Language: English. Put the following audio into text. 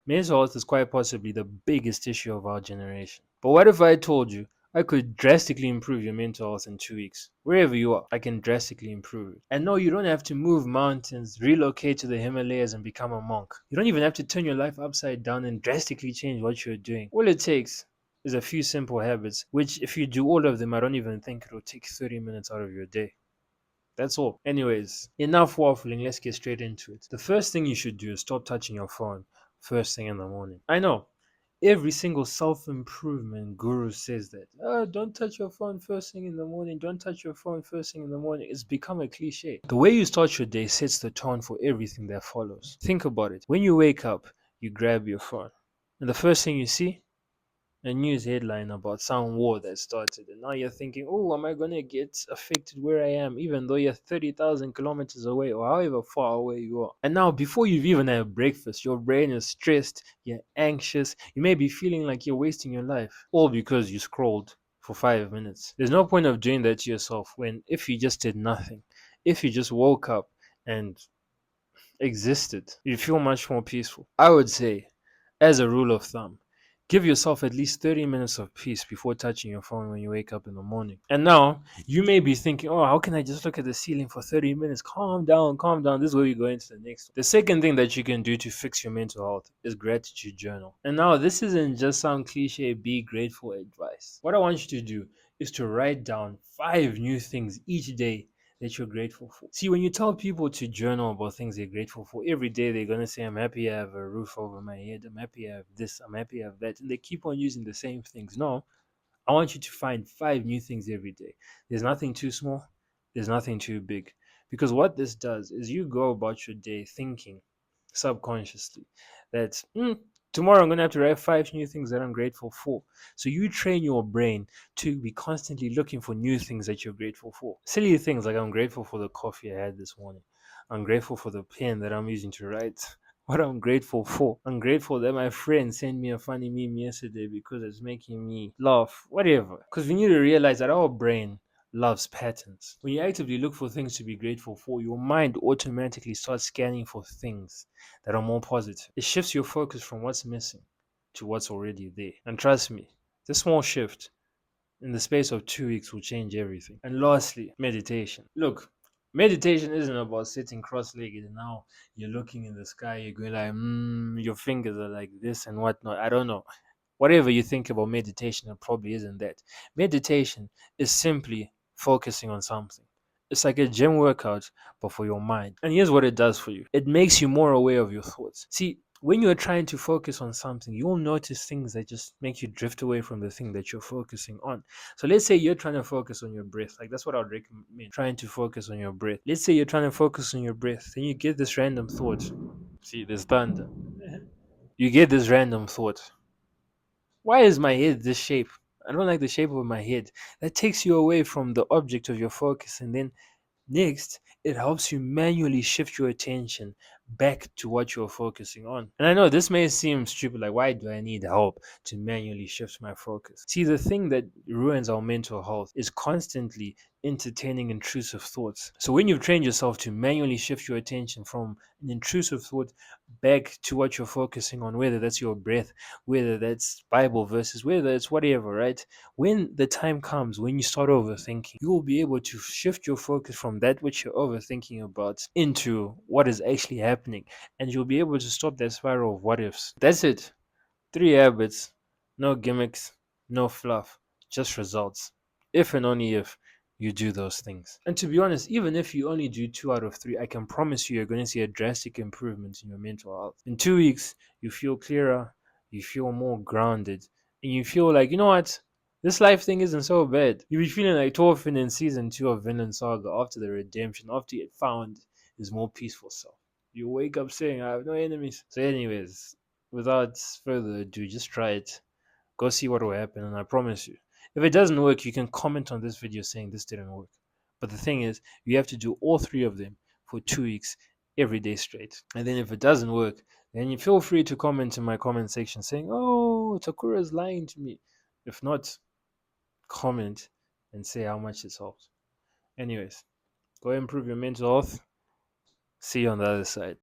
Mental health is quite possibly the biggest issue of our generation. But what if I told you I could drastically improve your mental health in 2 weeks? Wherever you are, I can drastically improve it. And no, you don't have to move mountains, relocate to the Himalayas, and become a monk. You don't even have to turn your life upside down and drastically change what you're doing. All it takes is a few simple habits, which, if you do all of them, I don't even think it'll take 30 minutes out of your day. That's all. Anyways, enough waffling. Let's get straight into it. The first thing you should do is stop touching your phone first thing in the morning. I know every single self improvement guru says that. Oh, don't touch your phone first thing in the morning. Don't touch your phone first thing in the morning. It's become a cliche. The way you start your day sets the tone for everything that follows. Think about it. When you wake up, you grab your phone, and the first thing you see, a news headline about some war that started, and now you're thinking, oh, am I gonna get affected where I am, even though you're 30,000 kilometers away or however far away you are? And now, before you've even had breakfast, your brain is stressed, you're anxious, you may be feeling like you're wasting your life, all because you scrolled for 5 minutes. There's no point of doing that to yourself when, if you just did nothing, if you just woke up and existed, you feel much more peaceful. I would say, as a rule of thumb, give yourself at least 30 minutes of peace before touching your phone when you wake up in the morning. And now, you may be thinking, oh, how can I just look at the ceiling for 30 minutes? Calm down, calm down. This is where we go into the next one. The second thing that you can do to fix your mental health is gratitude journal. And now, this isn't just some cliche be grateful advice. What I want you to do is to write down 5 new things each day that you're grateful for. See, when you tell people to journal about things they're grateful for, every day they're going to say, I'm happy I have a roof over my head. I'm happy I have this. I'm happy I have that. And they keep on using the same things. No, I want you to find 5 new things every day. There's nothing too small, there's nothing too big. Because what this does is you go about your day thinking subconsciously that tomorrow I'm going to have to write 5 new things that I'm grateful for. So you train your brain to be constantly looking for new things that you're grateful for. Silly things like I'm grateful for the coffee I had this morning. I'm grateful for the pen that I'm using to write. What I'm grateful for. I'm grateful that my friend sent me a funny meme yesterday because it's making me laugh. Whatever. Because we need to realize that our brain loves patterns. When you actively look for things to be grateful for, your mind automatically starts scanning for things that are more positive. It shifts your focus from what's missing to what's already there. And trust me, this small shift in the space of 2 weeks will change everything. And lastly, meditation. Look, meditation isn't about sitting cross-legged and now you're looking in the sky, you're going like, your fingers are like this and whatnot. I don't know. Whatever you think about meditation, it probably isn't that. Meditation is simply focusing on something. It's like a gym workout, but for your mind. And here's what it does for you it makes you more aware of your thoughts. See, when you're trying to focus on something, you'll notice things that just make you drift away from the thing that you're focusing on. So let's say you're trying to focus on your breath. Like that's what I would recommend. Trying to focus on your breath. Let's say you're trying to focus on your breath. Then you get this random thought. See, there's thunder. You get this random thought. Why is my head this shape? I don't like the shape of my head. That takes you away from the object of your focus. And then next, it helps you manually shift your attention back to what you're focusing on. And I know this may seem stupid, like, why do I need help to manually shift my focus? See, the thing that ruins our mental health is constantly entertaining intrusive thoughts. So when you've trained yourself to manually shift your attention from an intrusive thought back to what you're focusing on, whether that's your breath, whether that's Bible verses, whether it's whatever, right? When the time comes when you start overthinking, you will be able to shift your focus from that which you're overthinking about into what is actually happening, and you'll be able to stop that spiral of what ifs. That's it. 3 habits, no gimmicks, no fluff, just results. If and only if you do those things. And to be honest, even if you only do 2 out of 3, I can promise you're going to see a drastic improvement in your mental health. In 2 weeks, you feel clearer, you feel more grounded, and you feel like, you know what? This life thing isn't so bad. You'll be feeling like Thorfinn in season 2 of Vinland Saga after the redemption, after he had found his more peaceful self. You wake up saying, I have no enemies. So, anyways, without further ado, just try it. Go see what will happen, and I promise you, if it doesn't work, you can comment on this video saying this didn't work. But the thing is, you have to do all 3 of them for 2 weeks, every day straight. And then if it doesn't work, then you feel free to comment in my comment section saying, "Oh, Takura is lying to me." If not, comment and say how much it's helped. Anyways, go improve your mental health. See you on the other side.